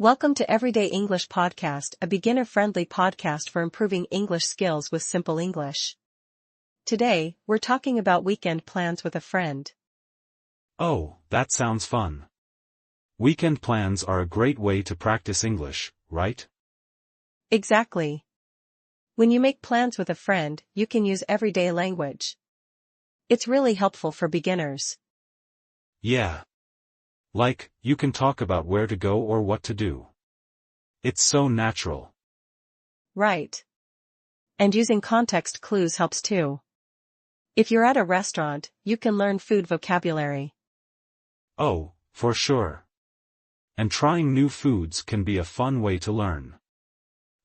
Welcome to Everyday English Podcast, a beginner-friendly podcast for improving English skills with simple English. Today, we're talking about weekend plans with a friend. Oh, that sounds fun. Weekend plans are a great way to practice English, right? Exactly. When you make plans with a friend, you can use everyday language. It's really helpful for beginners. Yeah. Like, you can talk about where to go or what to do. It's so natural. Right. And using context clues helps too. If you're at a restaurant, you can learn food vocabulary. Oh, for sure. And trying new foods can be a fun way to learn.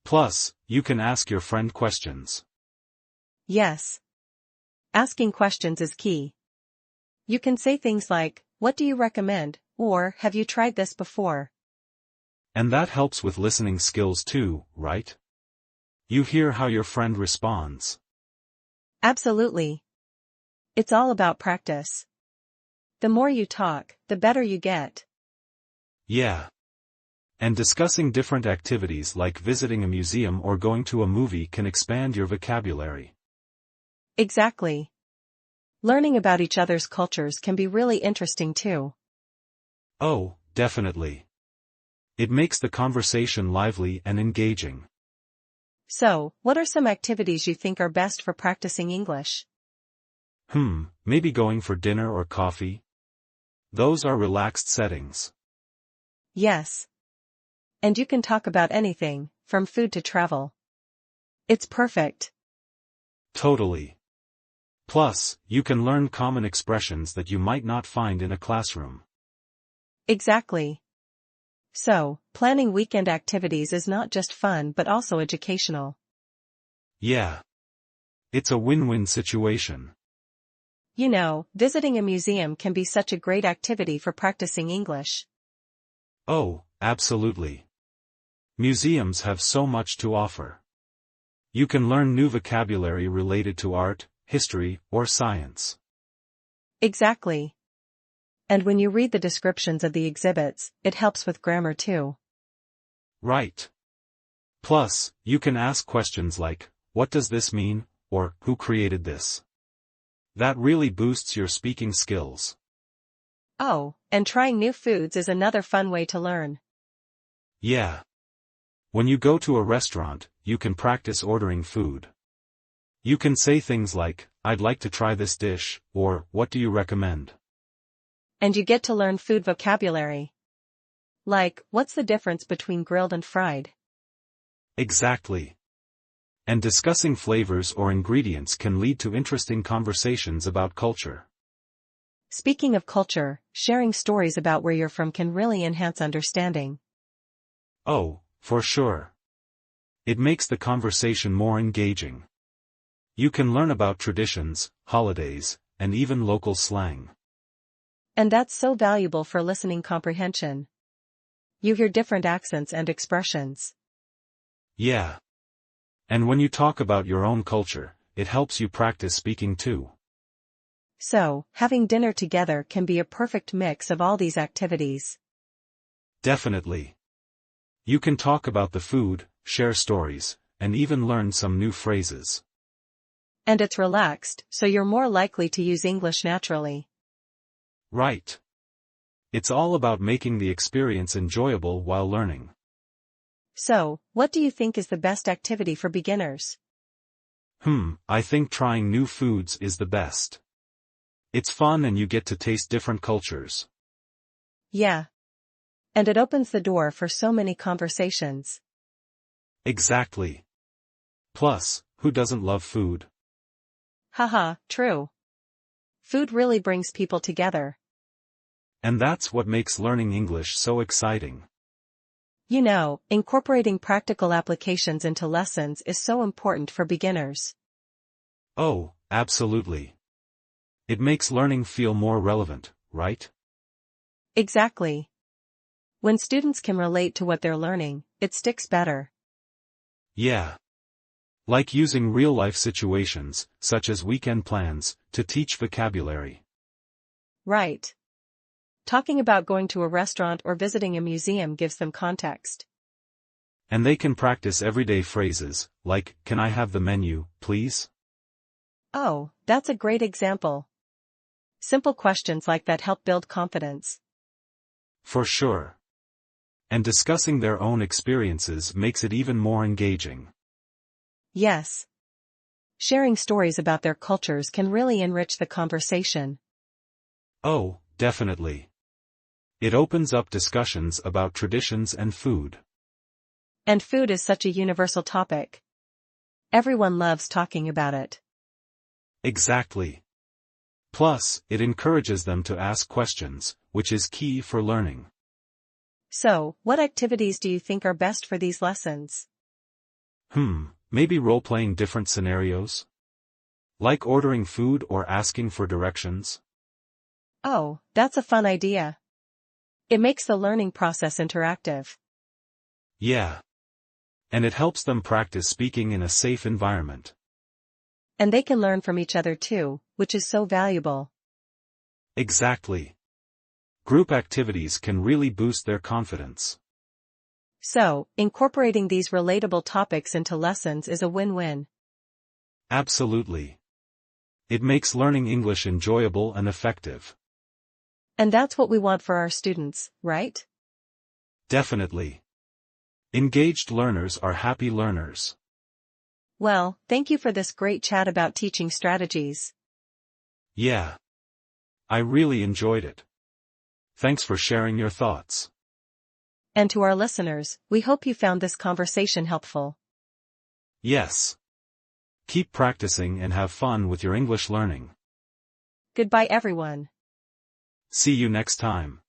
Plus, you can ask your friend questions. Yes. Asking questions is key. You can say things like, "What do you recommend?" or "Have you tried this before?" And that helps with listening skills too, right? You hear how your friend responds. Absolutely. It's all about practice. The more you talk, the better you get. Yeah. And discussing different activities like visiting a museum or going to a movie can expand your vocabulary. Exactly. Learning about each other's cultures can be really interesting too. Oh, definitely. It makes the conversation lively and engaging. So, what are some activities you think are best for practicing English? Maybe going for dinner or coffee? Those are relaxed settings. Yes. And you can talk about anything, from food to travel. It's perfect. Totally. Plus, you can learn common expressions that you might not find in a classroom. Exactly. So, planning weekend activities is not just fun but also educational. Yeah. It's a win-win situation. You know, visiting a museum can be such a great activity for practicing English. Oh, absolutely. Museums have so much to offer. You can learn new vocabulary related to art, history, or science. Exactly. And when you read the descriptions of the exhibits, it helps with grammar too. Right. Plus, you can ask questions like, "What does this mean?" or "Who created this?" That really boosts your speaking skills. Oh, and trying new foods is another fun way to learn. Yeah. When you go to a restaurant, you can practice ordering food. You can say things like, "I'd like to try this dish," or "What do you recommend?" And you get to learn food vocabulary. Like, what's the difference between grilled and fried? Exactly. And discussing flavors or ingredients can lead to interesting conversations about culture. Speaking of culture, sharing stories about where you're from can really enhance understanding. Oh, for sure. It makes the conversation more engaging. You can learn about traditions, holidays, and even local slang. And that's so valuable for listening comprehension. You hear different accents and expressions. Yeah. And when you talk about your own culture, it helps you practice speaking too. So, having dinner together can be a perfect mix of all these activities. Definitely. You can talk about the food, share stories, and even learn some new phrases. And it's relaxed, so you're more likely to use English naturally. Right. It's all about making the experience enjoyable while learning. So, what do you think is the best activity for beginners? I think trying new foods is the best. It's fun and you get to taste different cultures. Yeah. And it opens the door for so many conversations. Exactly. Plus, who doesn't love food? Haha, true. Food really brings people together. And that's what makes learning English so exciting. You know, incorporating practical applications into lessons is so important for beginners. Oh, absolutely. It makes learning feel more relevant, right? Exactly. When students can relate to what they're learning, it sticks better. Yeah. Like using real-life situations, such as weekend plans, to teach vocabulary. Right. Talking about going to a restaurant or visiting a museum gives them context. And they can practice everyday phrases, like, "Can I have the menu, please?" Oh, that's a great example. Simple questions like that help build confidence. For sure. And discussing their own experiences makes it even more engaging. Yes. Sharing stories about their cultures can really enrich the conversation. Oh, definitely. It opens up discussions about traditions and food. And food is such a universal topic. Everyone loves talking about it. Exactly. Plus, it encourages them to ask questions, which is key for learning. So, what activities do you think are best for these lessons? Maybe role-playing different scenarios? Like ordering food or asking for directions? Oh, that's a fun idea. It makes the learning process interactive. Yeah. And it helps them practice speaking in a safe environment. And they can learn from each other too, which is so valuable. Exactly. Group activities can really boost their confidence. So, incorporating these relatable topics into lessons is a win-win. Absolutely. It makes learning English enjoyable and effective. And that's what we want for our students, right? Definitely. Engaged learners are happy learners. Well, thank you for this great chat about teaching strategies. Yeah. I really enjoyed it. Thanks for sharing your thoughts. And to our listeners, we hope you found this conversation helpful. Yes. Keep practicing and have fun with your English learning. Goodbye everyone. See you next time.